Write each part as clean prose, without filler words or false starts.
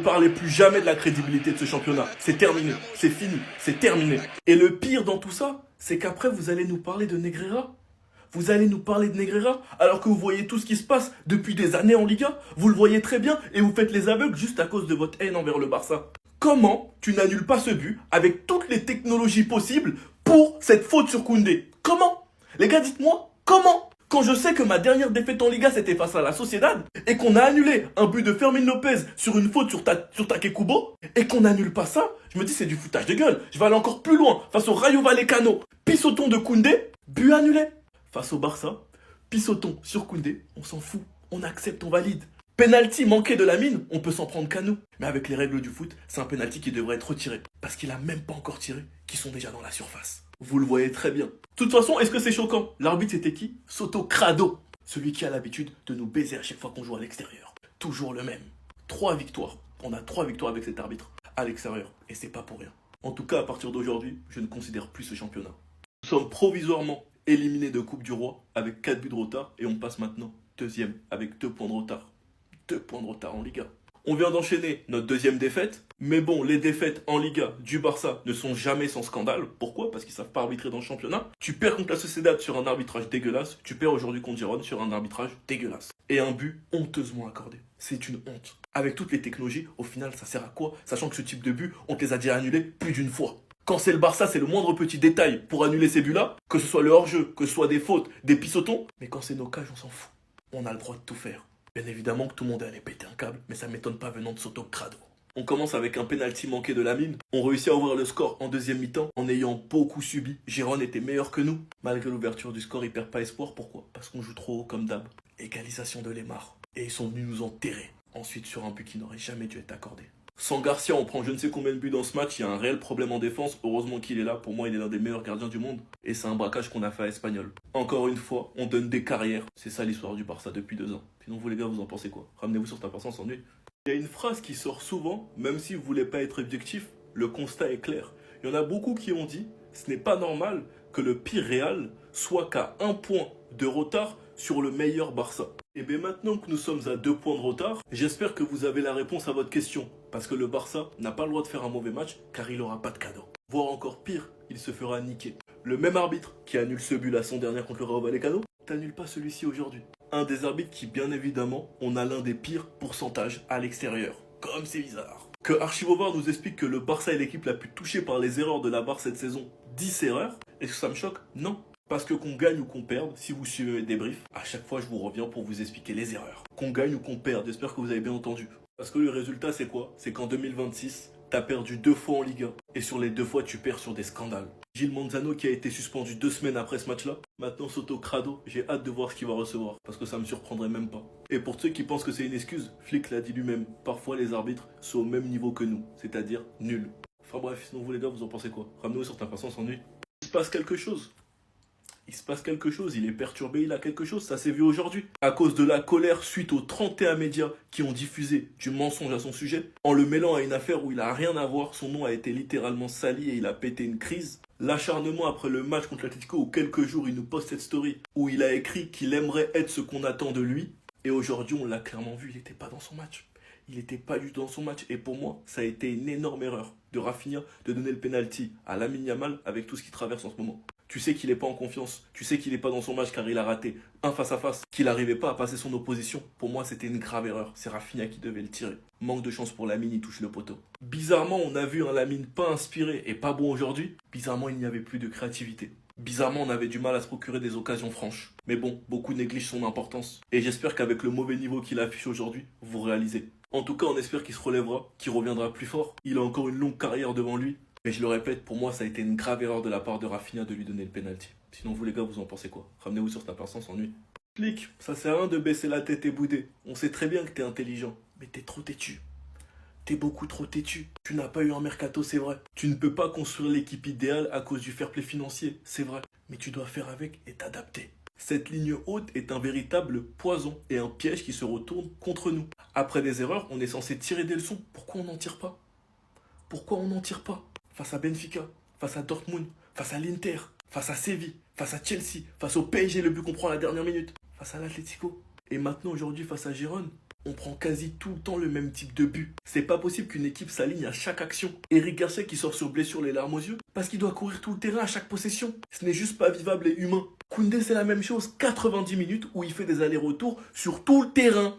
parlez plus jamais de la crédibilité de ce championnat. C'est terminé, c'est fini, c'est terminé. Et le pire dans tout ça, c'est qu'après vous allez nous parler de Negreira. Vous allez nous parler de Negreira alors que vous voyez tout ce qui se passe depuis des années en Liga. Vous le voyez très bien et vous faites les aveugles juste à cause de votre haine envers le Barça. Comment tu n'annules pas ce but avec toutes les technologies possibles pour cette faute sur Koundé? Comment? Les gars, dites-moi, comment? Quand je sais que ma dernière défaite en Liga c'était face à la Sociedad et qu'on a annulé un but de Fermin Lopez sur une faute sur Take Kubo et qu'on n'annule pas ça, je me dis c'est du foutage de gueule. Je vais aller encore plus loin face au Rayo Vallecano, pissoton de Koundé, but annulé. Face au Barça, pissoton sur Koundé, on s'en fout, on accepte, on valide. Penalty manqué de Lamine, on peut s'en prendre qu'à nous. Mais avec les règles du foot, c'est un penalty qui devrait être retiré. Parce qu'il a même pas encore tiré, qui sont déjà dans la surface. Vous le voyez très bien. De toute façon, est-ce que c'est choquant? L'arbitre c'était qui? Soto Crado. Celui qui a l'habitude de nous baiser à chaque fois qu'on joue à l'extérieur. Toujours le même. 3 victoires. On a 3 victoires avec cet arbitre à l'extérieur. Et c'est pas pour rien. En tout cas, à partir d'aujourd'hui, je ne considère plus ce championnat. Nous sommes provisoirement éliminés de Coupe du Roi avec 4 buts de retard. Et on passe maintenant deuxième avec 2 points de retard. 2 points de retard en Liga. On vient d'enchaîner notre deuxième défaite. Mais bon, les défaites en Liga du Barça ne sont jamais sans scandale. Pourquoi? Parce qu'ils savent pas arbitrer dans le championnat. Tu perds contre la Sociedad sur un arbitrage dégueulasse. Tu perds aujourd'hui contre Girone sur un arbitrage dégueulasse. Et un but honteusement accordé. C'est une honte. Avec toutes les technologies, au final, ça sert à quoi? Sachant que ce type de but, on te les a déjà annulés plus d'une fois. Quand c'est le Barça, c'est le moindre petit détail pour annuler ces buts-là. Que ce soit le hors-jeu, que ce soit des fautes, des pissotons. Mais quand c'est nos cages, on s'en fout. On a le droit de tout faire. Bien évidemment que tout le monde allait péter un câble, mais ça m'étonne pas venant de Soto Crado. On commence avec un penalty manqué de Lamine. On réussit à ouvrir le score en deuxième mi-temps en ayant beaucoup subi. Girone était meilleur que nous. Malgré l'ouverture du score, ils perdent pas espoir. Pourquoi? Parce qu'on joue trop haut comme d'hab. Égalisation de Lemar. Et ils sont venus nous enterrer. Ensuite sur un but qui n'aurait jamais dû être accordé. Sans Garcia, on prend je ne sais combien de buts dans ce match. Il y a un réel problème en défense. Heureusement qu'il est là. Pour moi, il est l'un des meilleurs gardiens du monde. Et c'est un braquage qu'on a fait à Espanyol. Encore une fois, on donne des carrières. C'est ça l'histoire du Barça depuis 2 ans. Sinon, vous les gars, vous en pensez quoi? Ramenez-vous sur ta personne sans nuit. Il y a une phrase qui sort souvent, même si vous ne voulez pas être objectif, le constat est clair. Il y en a beaucoup qui ont dit, ce n'est pas normal que le pire Real soit qu'à 1 point de retard sur le meilleur Barça. Et bien maintenant que nous sommes à 2 points de retard, j'espère que vous avez la réponse à votre question. Parce que le Barça n'a pas le droit de faire un mauvais match, car il n'aura pas de cadeau. Voire encore pire, il se fera niquer. Le même arbitre qui annule ce but la saison dernière contre le Rayo Vallecano, t'annule pas celui-ci aujourd'hui. Un des arbitres qui, bien évidemment, on a l'un des pires pourcentages à l'extérieur. Comme c'est bizarre. Que Archivovar nous explique que le Barça est l'équipe la plus touchée par les erreurs de la barre cette saison. 10 erreurs. Est-ce que ça me choque? Non. Parce que qu'on gagne ou qu'on perde, si vous suivez mes débriefs, à chaque fois je vous reviens pour vous expliquer les erreurs. Qu'on gagne ou qu'on perde, j'espère que vous avez bien entendu. Parce que le résultat c'est quoi? C'est qu'en 2026, t'as perdu 2 fois en Ligue 1. Et sur les 2 fois, tu perds sur des scandales. Gilles Manzano qui a été suspendu 2 semaines après ce match-là. Maintenant, Soto Crado, j'ai hâte de voir ce qu'il va recevoir. Parce que ça me surprendrait même pas. Et pour ceux qui pensent que c'est une excuse, Flick l'a dit lui-même. Parfois, les arbitres sont au même niveau que nous. C'est-à-dire nuls. Enfin bref, sinon vous les gars, vous en pensez quoi? Ramenez-vous sur ta patience ennui. Il se passe quelque chose. Il se passe quelque chose, il est perturbé, il a quelque chose, ça s'est vu aujourd'hui. À cause de la colère suite aux 31 médias qui ont diffusé du mensonge à son sujet, en le mêlant à une affaire où il a rien à voir, son nom a été littéralement sali et il a pété une crise. L'acharnement après le match contre l'Atlético où quelques jours il nous poste cette story où il a écrit qu'il aimerait être ce qu'on attend de lui. Et aujourd'hui on l'a clairement vu, il n'était pas dans son match. Il n'était pas du tout dans son match. Et pour moi, ça a été une énorme erreur de Rafinha de donner le penalty à Lamine Yamal avec tout ce qu'il traverse en ce moment. Tu sais qu'il n'est pas en confiance. Tu sais qu'il n'est pas dans son match car il a raté un face-à-face. Qu'il n'arrivait pas à passer son opposition. Pour moi, c'était une grave erreur. C'est Rafinha qui devait le tirer. Manque de chance pour Lamine, il touche le poteau. Bizarrement, on a vu un Lamine pas inspiré et pas bon aujourd'hui. Bizarrement, il n'y avait plus de créativité. Bizarrement, on avait du mal à se procurer des occasions franches. Mais bon, beaucoup négligent son importance. Et j'espère qu'avec le mauvais niveau qu'il affiche aujourd'hui, vous réalisez. En tout cas, on espère qu'il se relèvera, qu'il reviendra plus fort. Il a encore une longue carrière devant lui. Mais je le répète, pour moi, ça a été une grave erreur de la part de Rafinha de lui donner le penalty. Sinon, vous les gars, vous en pensez quoi? Ramenez-vous sur ta personne sans nuit. Flic, ça sert à rien de baisser la tête et bouder. On sait très bien que t'es intelligent, mais t'es trop têtu. T'es beaucoup trop têtu. Tu n'as pas eu un mercato, c'est vrai. Tu ne peux pas construire l'équipe idéale à cause du fair play financier, c'est vrai. Mais tu dois faire avec et t'adapter. Cette ligne haute est un véritable poison et un piège qui se retourne contre nous. Après des erreurs, on est censé tirer des leçons. Pourquoi on n'en tire pas? Pourquoi on n'en tire pas? Face à Benfica, face à Dortmund, face à l'Inter, face à Séville, face à Chelsea, face au PSG, le but qu'on prend à la dernière minute, face à l'Atlético. Et maintenant, aujourd'hui, face à Girone. On prend quasi tout le temps le même type de but. C'est pas possible qu'une équipe s'aligne à chaque action. Eric Garcia qui sort sur blessure les larmes aux yeux parce qu'il doit courir tout le terrain à chaque possession. Ce n'est juste pas vivable et humain. Koundé c'est la même chose, 90 minutes où il fait des allers-retours sur tout le terrain.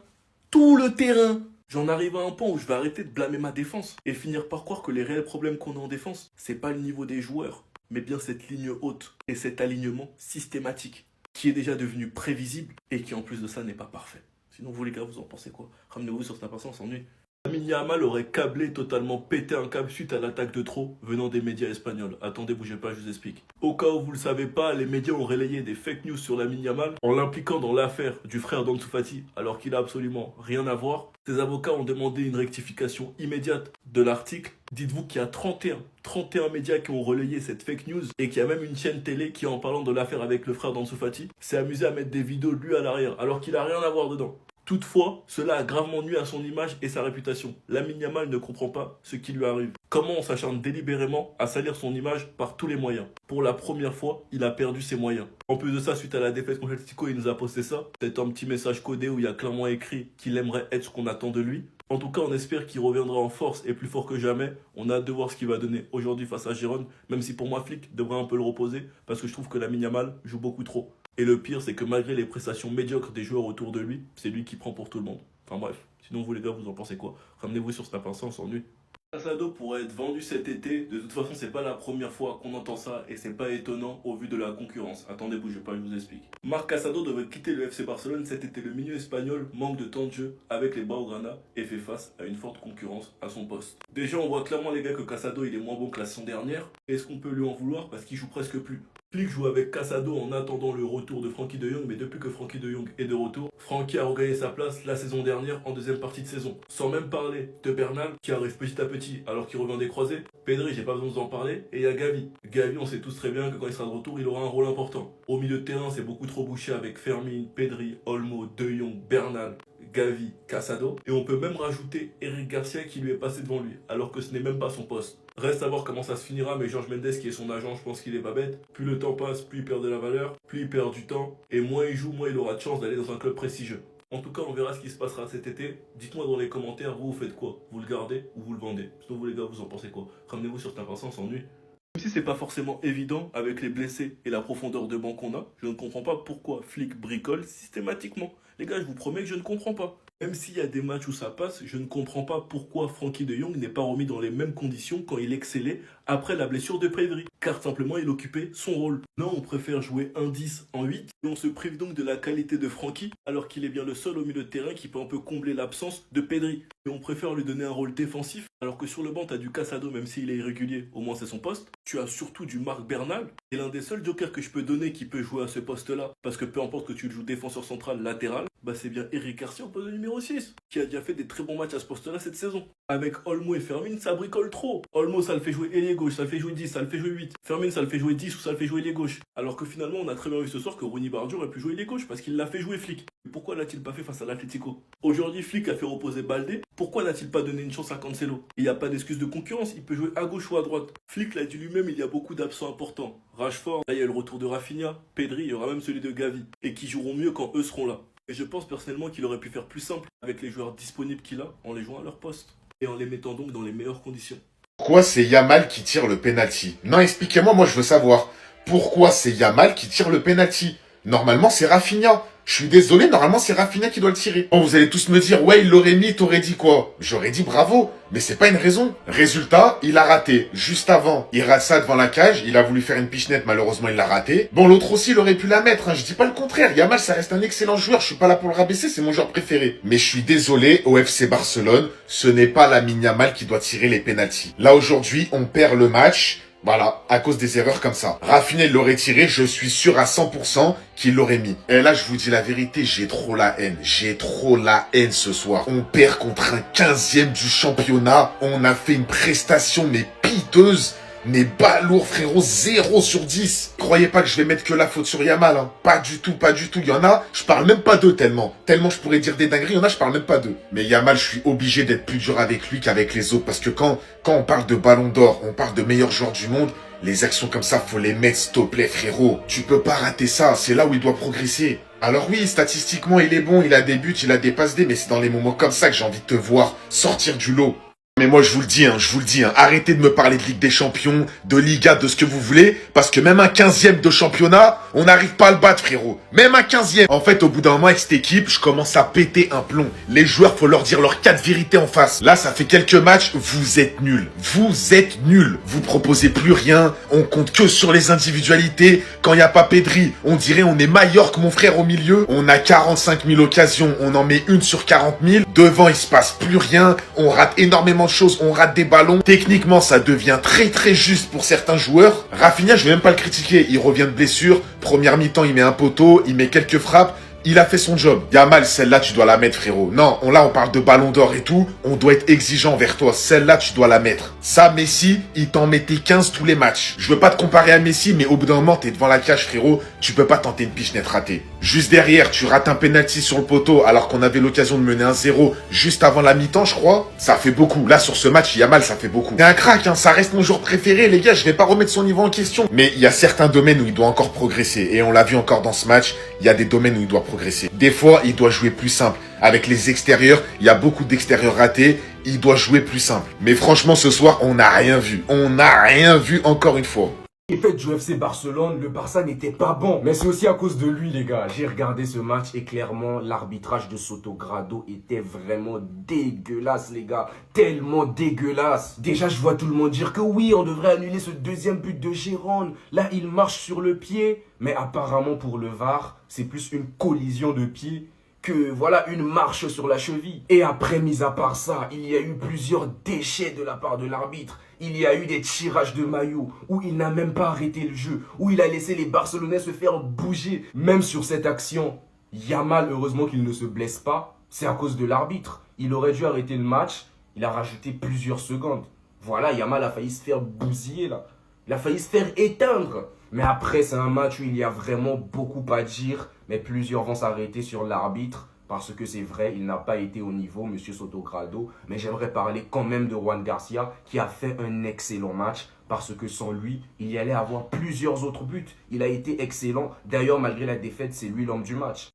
Tout le terrain. J'en arrive à un point où je vais arrêter de blâmer ma défense et finir par croire que les réels problèmes qu'on a en défense, c'est pas le niveau des joueurs, mais bien cette ligne haute et cet alignement systématique qui est déjà devenu prévisible et qui en plus de ça n'est pas parfait. Sinon vous les gars, vous en pensez quoi? Ramenez-vous sur Snap, on s'ennuie. Lamine Yamal aurait câblé, totalement pété un câble suite à l'attaque de trop venant des médias espagnols. Attendez, bougez pas, je vous explique. Au cas où vous le savez pas, les médias ont relayé des fake news sur Lamine Yamal en l'impliquant dans l'affaire du frère d'Ansu Fati alors qu'il a absolument rien à voir. Ses avocats ont demandé une rectification immédiate de l'article. Dites-vous qu'il y a 31 médias qui ont relayé cette fake news et qu'il y a même une chaîne télé qui, en parlant de l'affaire avec le frère d'Ansu Fati, s'est amusé à mettre des vidéos de lui à l'arrière alors qu'il a rien à voir dedans. Toutefois, cela a gravement nui à son image et sa réputation. Lamine Yamal ne comprend pas ce qui lui arrive. Comment on s'acharne délibérément à salir son image par tous les moyens. Pour la première fois, il a perdu ses moyens. En plus de ça, suite à la défaite contre Atletico, il nous a posté ça. C'est un petit message codé où il y a clairement écrit qu'il aimerait être ce qu'on attend de lui. En tout cas, on espère qu'il reviendra en force et plus fort que jamais. On a hâte de voir ce qu'il va donner aujourd'hui face à Gérone, même si pour moi, Flick devrait un peu le reposer parce que je trouve que Lamine Yamal joue beaucoup trop. Et le pire, c'est que malgré les prestations médiocres des joueurs autour de lui, c'est lui qui prend pour tout le monde. Enfin bref, sinon vous les gars, vous en pensez quoi? Ramenez-vous sur Snap, on s'ennuie. Casado pourrait être vendu cet été. De toute façon, c'est pas la première fois qu'on entend ça et c'est pas étonnant au vu de la concurrence. Attendez, bougez pas, je vous explique. Marc Casado devrait quitter le FC Barcelone cet été. Le milieu espagnol manque de temps de jeu avec les Blaugrana et fait face à une forte concurrence à son poste. Déjà, on voit clairement les gars que Casado il est moins bon que la saison dernière. Est-ce qu'on peut lui en vouloir parce qu'il joue presque plus? Flick joue avec Casado en attendant le retour de Frenkie de Jong, mais depuis que Frenkie de Jong est de retour, Frenkie a regagné sa place la saison dernière en deuxième partie de saison. Sans même parler de Bernal qui arrive petit à petit alors qu'il revient des croisés. Pedri, j'ai pas besoin de vous en parler. Et il y a Gavi. Gavi, on sait tous très bien que quand il sera de retour, il aura un rôle important. Au milieu de terrain, c'est beaucoup trop bouché avec Fermin, Pedri, Olmo, De Jong, Bernal, Gavi, Casado. Et on peut même rajouter Eric Garcia qui lui est passé devant lui, alors que ce n'est même pas son poste. Reste à voir comment ça se finira, mais Georges Mendes qui est son agent, je pense qu'il est pas bête. Plus le temps passe, plus il perd de la valeur, plus il perd du temps, et moins il joue, moins il aura de chance d'aller dans un club prestigieux. En tout cas, on verra ce qui se passera cet été. Dites-moi dans les commentaires, vous faites quoi? Vous le gardez ou vous le vendez? Sinon vous les gars, vous en pensez quoi? Ramenez-vous sur Snap, on s'ennuie. Même si c'est pas forcément évident avec les blessés et la profondeur de banc qu'on a, je ne comprends pas pourquoi Flick bricole systématiquement. Les gars, je vous promets que je ne comprends pas. Même s'il y a des matchs où ça passe, je ne comprends pas pourquoi Frenkie de Jong n'est pas remis dans les mêmes conditions quand il excellait après la blessure de Pedri. Car simplement il occupait son rôle. Non, on préfère jouer un 10 en 8 et on se prive donc de la qualité de Frenkie alors qu'il est bien le seul au milieu de terrain qui peut un peu combler l'absence de Pedri. Et on préfère lui donner un rôle défensif alors que sur le banc t'as du Casado même s'il est irrégulier, au moins c'est son poste. Tu as surtout du Marc Bernal et l'un des seuls jokers que je peux donner qui peut jouer à ce poste là parce que peu importe que tu le joues défenseur central, latéral, bah c'est bien Eric Garcia au poste de numéro 6 qui a déjà fait des très bons matchs à ce poste là cette saison. Avec Olmo et Fermin, ça bricole trop. Olmo, ça le fait jouer ailier gauche, ça le fait jouer 10, ça le fait jouer 8. Fermin, ça le fait jouer 10 ou ça le fait jouer ailier gauche. Alors que finalement, on a très bien vu ce soir que Ronny Bardio aurait pu jouer ailier gauche parce qu'il l'a fait jouer Flick. Et pourquoi l'a-t-il pas fait face à l'Atlético? Aujourd'hui, Flick a fait reposer Baldé. Pourquoi n'a-t-il pas donné une chance à Cancelo? Il n'y a pas d'excuse de concurrence, il peut jouer à gauche ou à droite. Flick l'a dit lui-même, il y a beaucoup d'absents importants. Rashford, là il y a le retour de Rafinha, Pedri, il y aura même celui de Gavi. Et qui joueront mieux quand eux seront là. Et je pense personnellement qu'il aurait pu faire plus simple avec les joueurs disponibles qu'il a en les jouant à leur poste. Et en les mettant donc dans les meilleures conditions. Pourquoi c'est Yamal qui tire le penalty? Non, expliquez-moi, moi je veux savoir. Pourquoi c'est Yamal qui tire le penalty? Normalement c'est Rafinha. Je suis désolé, normalement c'est Rafinha qui doit le tirer. Bon, vous allez tous me dire, ouais, il l'aurait mis, t'aurais dit quoi? J'aurais dit bravo, mais c'est pas une raison. Résultat, il a raté. Juste avant, il rate ça devant la cage, il a voulu faire une pichenette, malheureusement il l'a raté. Bon, l'autre aussi, il aurait pu la mettre, hein. Je dis pas le contraire. Yamal, ça reste un excellent joueur, je suis pas là pour le rabaisser, c'est mon joueur préféré. Mais je suis désolé, au FC Barcelone, ce n'est pas Lamine Yamal qui doit tirer les pénaltys. Là, aujourd'hui, on perd le match. Voilà, à cause des erreurs comme ça. Rafinha, il l'aurait tiré, je suis sûr à 100% qu'il l'aurait mis. Et là, je vous dis la vérité, j'ai trop la haine. J'ai trop la haine ce soir. On perd contre un 15e du championnat. On a fait une prestation, mais piteuse. Mais balourd, frérot, 0 sur 10. Croyez pas que je vais mettre que la faute sur Yamal, hein. Pas du tout, pas du tout. Il y en a, je parle même pas d'eux tellement. Tellement je pourrais dire des dingueries, il y en a, je parle même pas d'eux. Mais Yamal, je suis obligé d'être plus dur avec lui qu'avec les autres. Parce que quand on parle de ballon d'or, on parle de meilleur joueur du monde, Les actions comme ça, faut les mettre, s'il te plaît, frérot. Tu peux pas rater ça, c'est là où il doit progresser. Alors oui, statistiquement, il est bon, il a des buts, il a des passes D, mais c'est dans les moments comme ça que j'ai envie de te voir sortir du lot. Mais moi, je vous le dis, arrêtez de me parler de Ligue des Champions, de Liga, de ce que vous voulez, parce que même un 15e de championnat, on n'arrive pas à le battre, frérot. Même un 15e. En fait, au bout d'un moment, avec cette équipe, je commence à péter un plomb. Les joueurs, faut leur dire leurs 4 vérités en face. Là, ça fait quelques matchs, vous êtes nuls. Vous êtes nuls. Vous proposez plus rien, on compte que sur les individualités. Quand il n'y a pas Pedri, on dirait on est Mallorca, mon frère, au milieu. On a 45 000 occasions, on en met une sur 40 000. Devant, il se passe plus rien, on rate énormément de choses, on rate des ballons. Techniquement, ça devient très très juste pour certains joueurs. Rafinha, je vais même pas le critiquer, il revient de blessure. Première mi-temps, il met un poteau, il met quelques frappes. Il a fait son job. Yamal, celle-là, tu dois la mettre, frérot. Non, là, on parle de ballon d'or et tout. On doit être exigeant vers toi. Celle-là, tu dois la mettre. Ça, Messi, il t'en mettait 15 tous les matchs. Je veux pas te comparer à Messi, mais au bout d'un moment, t'es devant la cage, frérot. Tu peux pas tenter une pichenette ratée. Juste derrière, tu rates un penalty sur le poteau, alors qu'on avait l'occasion de mener un 0 juste avant la mi-temps, je crois. Ça fait beaucoup. Là, sur ce match, Yamal, ça fait beaucoup. T'es un crack, hein. Ça reste mon joueur préféré, les gars. Je vais pas remettre son niveau en question. Mais il y a certains domaines où il doit encore progresser. Et on l'a vu encore dans ce match. Il y a des domaines où il doit progresser. Des fois, il doit jouer plus simple. Avec les extérieurs, il y a beaucoup d'extérieurs ratés. Il doit jouer plus simple. Mais franchement, ce soir, on n'a rien vu. On n'a rien vu encore une fois. En fait, du FC Barcelone, le Barça n'était pas bon. Mais c'est aussi à cause de lui, les gars. J'ai regardé ce match et clairement, l'arbitrage de Sotogrado était vraiment dégueulasse, les gars. Tellement dégueulasse. Déjà, je vois tout le monde dire que oui, on devrait annuler ce deuxième but de Gérone. Là, il marche sur le pied. Mais apparemment, pour le VAR, c'est plus une collision de pied que voilà une marche sur la cheville. Et après, mis à part ça, il y a eu plusieurs déchets de la part de l'arbitre. Il y a eu des tirages de maillot où il n'a même pas arrêté le jeu, où il a laissé les Barcelonais se faire bouger. Même sur cette action, Yamal, heureusement qu'il ne se blesse pas, c'est à cause de l'arbitre. Il aurait dû arrêter le match, il a rajouté plusieurs secondes. Voilà, Yamal a failli se faire bousiller là. Il a failli se faire éteindre. Mais après, c'est un match où il y a vraiment beaucoup à dire. Mais plusieurs vont s'arrêter sur l'arbitre. Parce que c'est vrai, il n'a pas été au niveau, Monsieur Sotogrado. Mais j'aimerais parler quand même de Juan Garcia, qui a fait un excellent match. Parce que sans lui, il y allait avoir plusieurs autres buts. Il a été excellent. D'ailleurs, malgré la défaite, c'est lui l'homme du match.